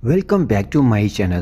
Welcome back to my channel.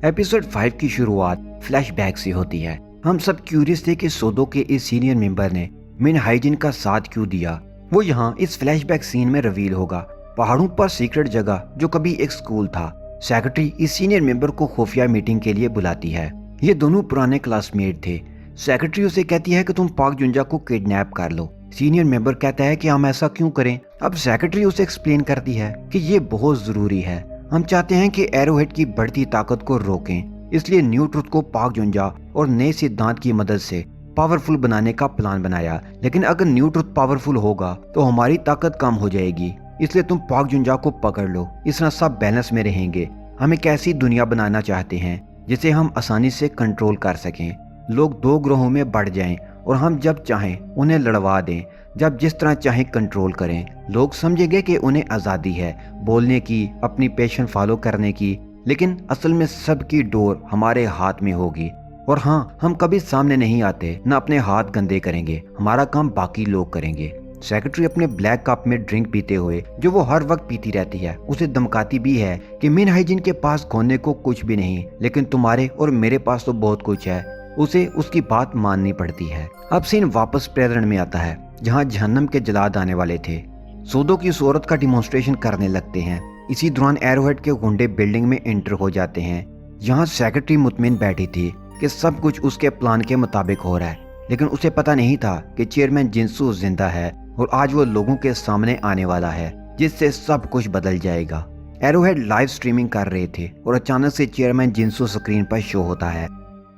Episode 5 की शुरुआत flashback से होती है। हम सब क्यूरियस थे कि सोदो के इस सीनियर मेंबर ने मिन हाइजिन का साथ क्यों दिया। वो यहाँ इस फ्लैशबैक सीन में रिवील होगा। पहाड़ों पर सीक्रेट जगह जो कभी एक स्कूल था। सेक्रेटरी इस सीनियर मेंबर को खुफिया मीटिंग के लिए बुलाती है। ये दोनों पुराने क्लासमेट थे। सेक्रेटरी उसे कहती है कि तुम पाक जुंजा को किडनैप कर लो। सीनियर मेंबर कहता है कि हम ऐसा क्यों करें। अब सेक्रेटरी उसे एक्सप्लेन करती है कि ये बहुत जरूरी है। हम चाहते हैं कि एरोहेड की बढ़ती ताकत को रोकें, इसलिए न्यू ट्रुथ को पाक जुंजा और नए सिद्धांत की मदद से पावरफुल बनाने का प्लान बनाया। लेकिन अगर न्यू ट्रुथ पावरफुल होगा तो हमारी ताकत कम हो जाएगी, इसलिए तुम पाक जुंजा को पकड़ लो। इस तरह सब बैलेंस में रहेंगे। हम एक ऐसी दुनिया बनाना चाहते हैं जिसे हम आसानी से कंट्रोल कर सकें। लोग दो ग्रोहों में बढ़ जाएं और हम जब चाहें उन्हें लड़वा दें, जब जिस तरह चाहें कंट्रोल करें। लोग समझेंगे कि उन्हें आज़ादी है बोलने की, अपनी पैशन फॉलो करने की, लेकिन असल में सबकी डोर हमारे हाथ में होगी। और हाँ, हम कभी सामने नहीं आते, न अपने हाथ गंदे करेंगे। हमारा काम बाकी लोग करेंगे। सेक्रेटरी अपने ब्लैक कप में ड्रिंक पीते हुए, जो वो हर वक्त पीती रहती है, उसे धमकाती भी है कि मिन हाइजिन के पास खोने को कुछ भी नहीं, लेकिन तुम्हारे और मेरे पास तो बहुत कुछ है। उसे उसकी बात माननी पड़ती है। अब सीन वापस प्रेजेंट में आता है, जहाँ जहन्नम के जलाद आने वाले थे। सोदो की उस औरत का डिमॉन्स्ट्रेशन करने लगते हैं। इसी दौरान एरोहेड के गुंडे बिल्डिंग में एंटर हो जाते हैं। यहाँ सेक्रेटरी मुतमिन बैठी थी कि सब कुछ उसके प्लान के मुताबिक हो रहा है, लेकिन उसे पता नहीं था कि चेयरमैन जिनसू जिंदा है और आज वो लोगों के सामने आने वाला है, जिससे सब कुछ बदल जाएगा। एरोहेड लाइव स्ट्रीमिंग कर रहे थे और अचानक से चेयरमैन जिनसू स्क्रीन पर शो होता है।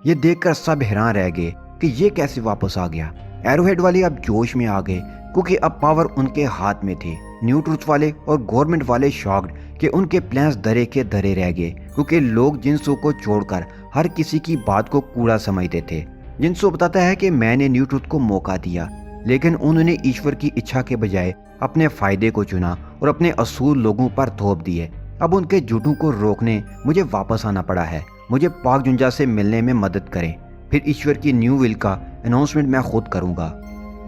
ये देखकर सब हैरान रह गए कि ये कैसे वापस आ गया। एरोहेड वाले अब जोश में आ गए क्योंकि अब पावर उनके हाथ में थी। न्यू ट्रुथ वाले और गवर्नमेंट वाले शॉक्ड कि उनके प्लान्स धरे के धरे रह गए, क्योंकि लोग जिनसू को छोड़कर हर किसी की बात को कूड़ा समझते थे। जिनसू बताता है कि मैंने न्यू ट्रुथ को मौका दिया, लेकिन उन्होंने ईश्वर की इच्छा के बजाय अपने फायदे को चुना और अपने असूल लोगों पर थोप दिए। अब उनके झूठों को रोकने मुझे वापस आना पड़ा है। मुझे पाक जुंजा से मिलने में मदद करें, फिर ईश्वर की न्यू विल का अनाउंसमेंट मैं खुद करूंगा।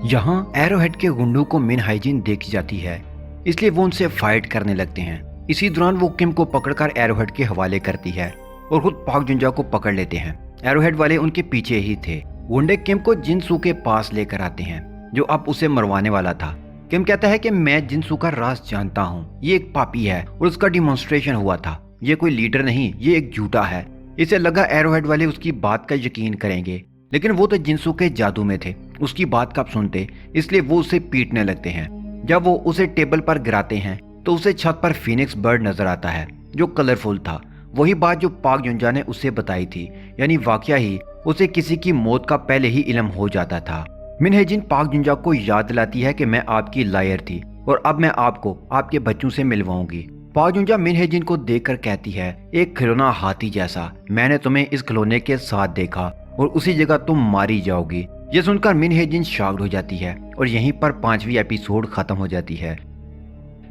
यहाँ एरोहेड के गुंडों को मिन हाइजिन देखी जाती है, इसलिए वो उनसे फाइट करने लगते हैं। इसी दौरान वो किम को पकड़कर एरोहेड के हवाले करती है और खुद पाक जुंजा को पकड़ लेते हैं। एरोहेड वाले उनके पीछे ही थे। गुंडे किम को जिनसू के पास लेकर आते हैं, जो अब उसे मरवाने वाला था। किम कहता है कि मैं जिनसू का राज जानता हूँ, ये एक पापी है और उसका डिमॉन्स्ट्रेशन हुआ था। ये कोई लीडर नहीं, ये एक झूठा है। इसे लगा एरोहेड वाले उसकी बात का यकीन करेंगे, लेकिन वो तो जिनसू के जादू में थे, उसकी बात कब सुनते, इसलिए वो उसे पीटने लगते हैं। जब वो उसे टेबल पर गिराते हैं तो उसे छत पर फीनिक्स बर्ड नजर आता है, जो कलरफुल था। वही बात जो पाक जुंजा ने उसे बताई थी, यानी वाकया ही उसे किसी की मौत का पहले ही इल्म हो जाता था। मिन हाइजिन पाक जुंजा को याद दिलाती है कि मैं आपकी लायर थी और अब मैं आपको आपके बच्चों से मिलवाऊंगी। पाक जुंजा मिन हाइजिन को देखकर कहती है, एक खिलौना हाथी जैसा, मैंने तुम्हें इस खिलौने के साथ देखा और उसी जगह तुम मारी जाओगी। ये सुनकर मिन हाइजिन शॉक्ड हो जाती है और यहीं पर 5वीं एपिसोड खत्म हो जाती है।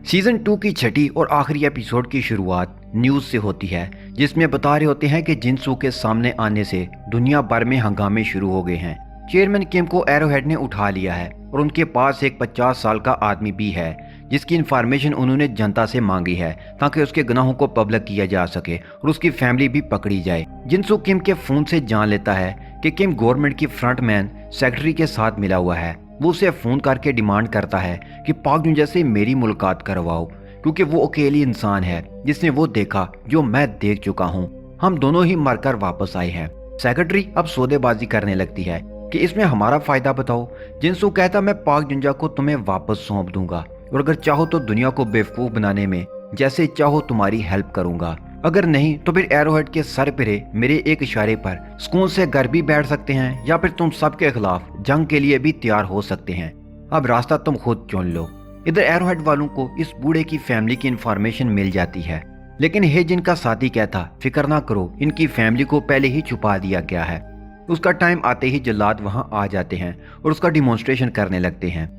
सीजन 2 की छठी और आखिरी एपिसोड की शुरुआत न्यूज से होती है, जिसमें बता रहे होते हैं कि जिनसू के सामने आने से दुनिया भर में हंगामे शुरू हो गए हैं। चेयरमैन किम को एरोहेड ने उठा लिया है और उनके पास एक 50 साल का आदमी भी है, जिसकी इन्फॉर्मेशन उन्होंने जनता से मांगी है ताकि उसके गुनाहों को पब्लिक किया जा सके और उसकी फैमिली भी पकड़ी जाए। जिनसू किम के फोन से जान लेता है कि किम गवर्नमेंट की फ्रंटमैन सेक्रेटरी के साथ मिला हुआ है। वो उसे फोन करके डिमांड करता है कि पाक जुंजा से मेरी मुलाकात करवाओ, क्योंकि वो अकेली इंसान है जिसने वो देखा जो मैं देख चुका हूँ। हम दोनों ही मरकर वापस आए हैं। सेक्रेटरी अब सौदेबाजी करने लगती है कि इसमें हमारा फायदा बताओ। जिनसू कहता, मैं पाक जुंजा को तुम्हें वापस सौंप दूंगा और अगर चाहो तो दुनिया को बेवकूफ बनाने में जैसे चाहो तुम्हारी हेल्प करूंगा, अगर नहीं तो फिर एरोहेड के सर पे मेरे एक इशारे पर सुकून से घर भी बैठ सकते हैं, या फिर तुम सबके खिलाफ जंग के लिए भी तैयार हो सकते हैं। अब रास्ता तुम खुद चुन लो। इधर एरोहेड वालों को इस बूढ़े की फैमिली की इन्फॉर्मेशन मिल जाती है, लेकिन हेजिन का साथी कहता, फिक्र ना करो, इनकी फैमिली को पहले ही छुपा दिया गया है। उसका टाइम आते ही जल्लाद वहां आ जाते हैं और उसका डिमॉन्स्ट्रेशन करने लगते हैं।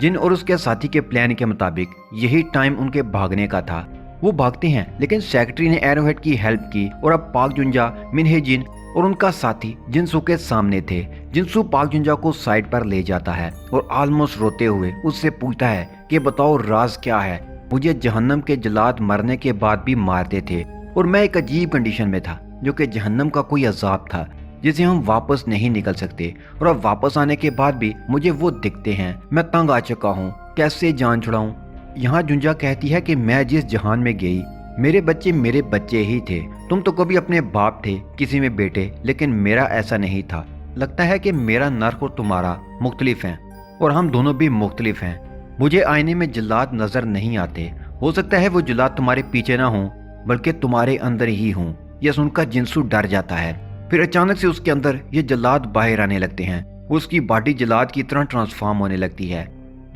जिन और उसके साथी के प्लान के मुताबिक यही टाइम उनके भागने का था। वो भागते हैं, लेकिन सेक्रेटरी ने एरोहेड की हेल्प की और अब पाक जुंजा, मिन हाइजिन और उनका साथी जिनसू के सामने थे। जिनसू पाक जुंजा को साइड पर ले जाता है और ऑलमोस्ट रोते हुए उससे पूछता है कि बताओ राज क्या है। मुझे जहन्नम के जल्लाद मरने के बाद भी मारते थे और मैं एक अजीब कंडीशन में था जो कि जहन्नम का कोई अजाब था जिसे हम वापस नहीं निकल सकते। और अब वापस आने के बाद भी मुझे वो दिखते हैं। मैं तंग आ चुका हूँ, कैसे जान छुड़ाऊं। यहाँ जुंजा कहती है कि मैं जिस जहान में गई मेरे बच्चे ही थे। तुम तो कभी अपने बाप थे, किसी में बेटे, लेकिन मेरा ऐसा नहीं था। लगता है कि मेरा नर्क और तुम्हारा मुख्तलिफ है और हम दोनों भी मुख्तलिफ हैं। मुझे आईने में जल्लाद नजर नहीं आते। हो सकता है वो जल्लाद तुम्हारे पीछे ना हो बल्कि तुम्हारे अंदर ही हों। यह सुनकर जिंसू डर जाता है। फिर अचानक से उसके अंदर ये जल्लाद बाहर आने लगते हैं। उसकी बॉडी जल्लाद की तरह ट्रांसफॉर्म होने लगती है।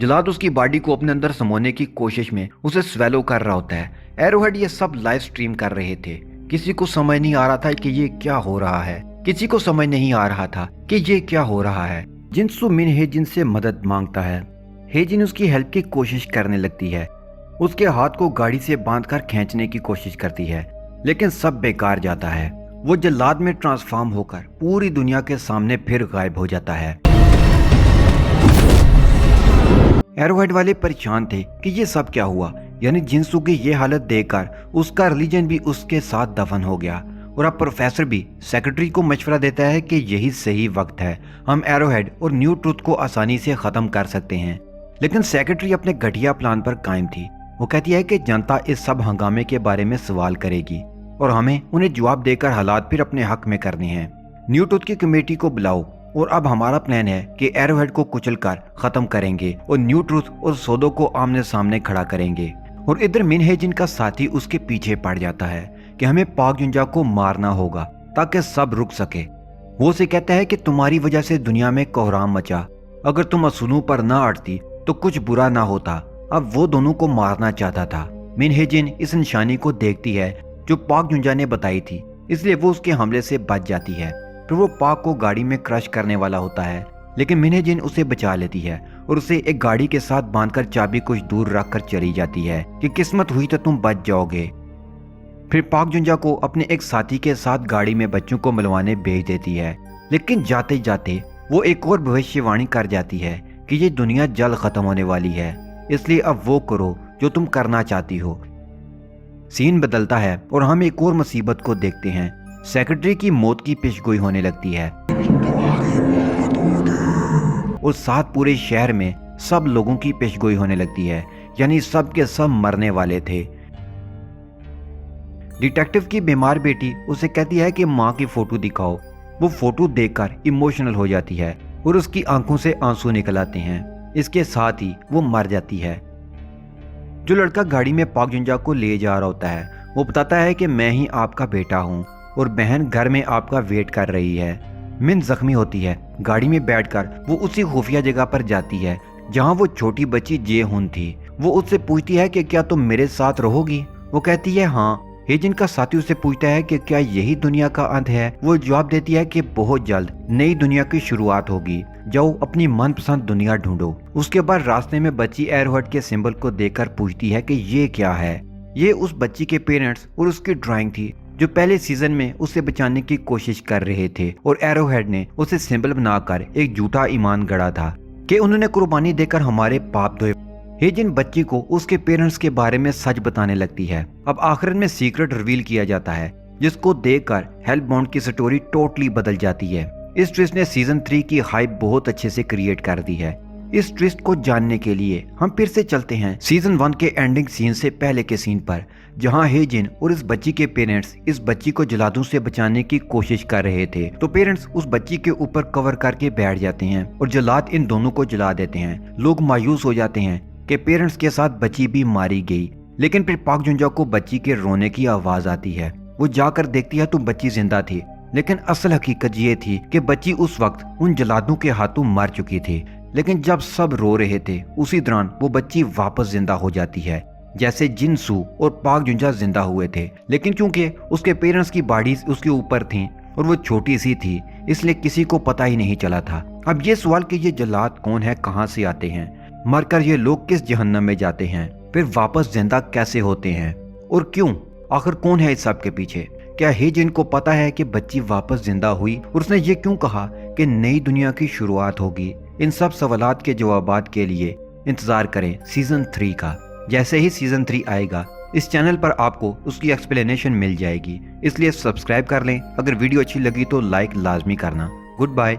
जल्लाद उसकी बॉडी को अपने अंदर समोने की कोशिश में उसे स्वेलो कर रहा होता है। एरोहेड ये सब लाइव स्ट्रीम कर रहे थे। किसी को समझ नहीं आ रहा था कि ये क्या हो रहा है। किसी को समझ नहीं आ रहा था कि ये क्या हो रहा है। जिनसू मिन हेजिन से मदद मांगता है। हेजिन उसकी हेल्प की कोशिश करने लगती है। उसके हाथ को गाड़ी से बांधकर खींचने की कोशिश करती है लेकिन सब बेकार जाता है। वो जल्लाद में ट्रांसफॉर्म होकर पूरी दुनिया के सामने फिर गायब हो जाता है। एरोहेड वाले परेशान थे कि ये सब क्या हुआ। यानी जिंसू की ये हालत देखकर उसका रिलीजन भी उसके साथ दफन हो गया। और अब प्रोफेसर भी सेक्रेटरी को मशवरा देता है कि यही सही वक्त है, हम एरोहेड और न्यू ट्रुथ को आसानी से खत्म कर सकते हैं। लेकिन सेक्रेटरी अपने घटिया प्लान पर कायम थी। वो कहती है कि जनता इस सब हंगामे के बारे में सवाल करेगी और हमें उन्हें जवाब देकर हालात फिर अपने हक में करने हैं। न्यू ट्रुथ की कमेटी को बुलाओ और अब हमारा प्लान है कि एरोहेड को कुचलकर खत्म करेंगे और न्यू ट्रुथ और सोदो को आमने सामने खड़ा करेंगे। और इधर मिन हेजिन का साथी उसके पीछे पड़ जाता है कि हमें पाक जुंजा को मारना होगा ताकि सब रुक सके। वो उसे कहता है कि तुम्हारी वजह से दुनिया में कोहराम मचा, अगर तुम असूलों पर ना अड़ती तो कुछ बुरा ना होता। अब वो दोनों को मारना चाहता था। मिन हेजिन इस निशानी को देखती है जो पाक जुंजा ने बताई थी, इसलिए वो उसके हमले से बच जाती है। फिर वो पाक को गाड़ी में क्रश करने वाला होता है लेकिन मिन हेजिन उसे बचा लेती है और उसे एक गाड़ी के साथ बांधकर चाबी कुछ दूर रखकर चली जाती है कि किस्मत हुई तो तुम बच जाओगे। फिर पाक जुंजा को अपने एक साथी के साथ गाड़ी में बच्चों को मिलवाने भेज देती है। लेकिन जाते जाते वो एक और भविष्यवाणी कर जाती है कि ये दुनिया जल्द खत्म होने वाली है, इसलिए अब वो करो जो तुम करना चाहती हो। सीन बदलता है और हम एक और मुसीबत को देखते हैं। सेक्रेटरी की मौत की पेशगोई होने लगती है और साथ पूरे शहर में सब लोगों की पेशगोई होने लगती है, यानी सब के सब मरने वाले थे। डिटेक्टिव की बीमार बेटी उसे कहती है कि माँ की फोटो दिखाओ। वो फोटो देखकर इमोशनल हो जाती है और उसकी आंखों से आंसू निकल आते हैं। इसके साथ ही वो मर जाती है। जो लड़का गाड़ी में पाक जुंजा को ले जा रहा होता है वो बताता है कि मैं ही आपका बेटा हूँ और बहन घर में आपका वेट कर रही है। मिन जख्मी होती है। गाड़ी में बैठकर वो उसी खुफिया जगह पर जाती है जहाँ वो छोटी बच्ची जे हुन थी। वो उससे पूछती है कि क्या तुम मेरे साथ रहोगी। वो कहती है हाँ। हेजिन का साथी उससे पूछता है कि क्या यही दुनिया का अंत है। वो जवाब देती है कि बहुत जल्द नई दुनिया की शुरुआत होगी, जाओ अपनी मनपसंद दुनिया ढूंढो। उसके बाद रास्ते में बच्ची एरोहेड के सिंबल को देखकर पूछती है कि ये क्या है। ये उस बच्ची के पेरेंट्स और उसकी ड्राइंग थी जो पहले सीजन में उसे बचाने की कोशिश कर रहे थे और एरोहेड ने उसे सिंबल बनाकर एक झूठा ईमान गढ़ा था कि उन्होंने कुर्बानी देकर हमारे पाप धोए। हेजिन बच्ची को उसके पेरेंट्स के बारे में सच बताने लगती है। अब आखिर में सीक्रेट रिवील किया जाता है जिसको देखकर हेलबाउंड की स्टोरी टोटली बदल जाती है। इस ट्विस्ट ने सीजन 3 की हाइप बहुत अच्छे से क्रिएट कर दी है। इस ट्विस्ट को जानने के लिए हम फिर से चलते हैं सीजन 1 के एंडिंग सीन से पहले के सीन पर, जहां हेजिन और इस बच्ची के पेरेंट्स इस बच्ची को जलादू से बचाने की कोशिश कर रहे थे। तो पेरेंट्स उस बच्ची के ऊपर कवर करके बैठ जाते हैं और जलाद इन दोनों को जला देते हैं। लोग मायूस हो जाते हैं कि पेरेंट्स के साथ बच्ची भी मारी गई। लेकिन फिर पाक जुंजा को बच्ची के रोने की आवाज आती है। वो जाकर देखती है तो बच्ची जिंदा थी, लेकिन असल हकीकत ये थी कि बच्ची उस वक्त उन जलादों के हाथों मर चुकी थी। लेकिन जब सब रो रहे थे उसी दौरान वो बच्ची वापस जिंदा हो जाती है, जैसे जिनसू और पाक जुंजा जिंदा हुए थे। लेकिन क्योंकि उसके पेरेंट्स की बॉडीज उसके ऊपर थी और वो छोटी सी थी, इसलिए किसी को पता ही नहीं चला था। अब ये सवाल कि ये जल्लाद कौन है, कहाँ से आते हैं, मरकर ये लोग किस जहन्नम में जाते हैं, फिर वापस जिंदा कैसे होते हैं और क्यों, आखिर कौन है इस सब के पीछे। क्या हेजिन को पता है कि बच्ची वापस जिंदा हुई और उसने ये क्यों कहा कि नई दुनिया की शुरुआत होगी। इन सब सवालात के जवाबात के लिए इंतजार करें सीजन 3 का। जैसे ही सीजन 3 आएगा इस चैनल पर आपको उसकी एक्सप्लेनेशन मिल जाएगी, इसलिए सब्सक्राइब कर लें। अगर वीडियो अच्छी लगी तो लाइक लाजमी करना। Good bye.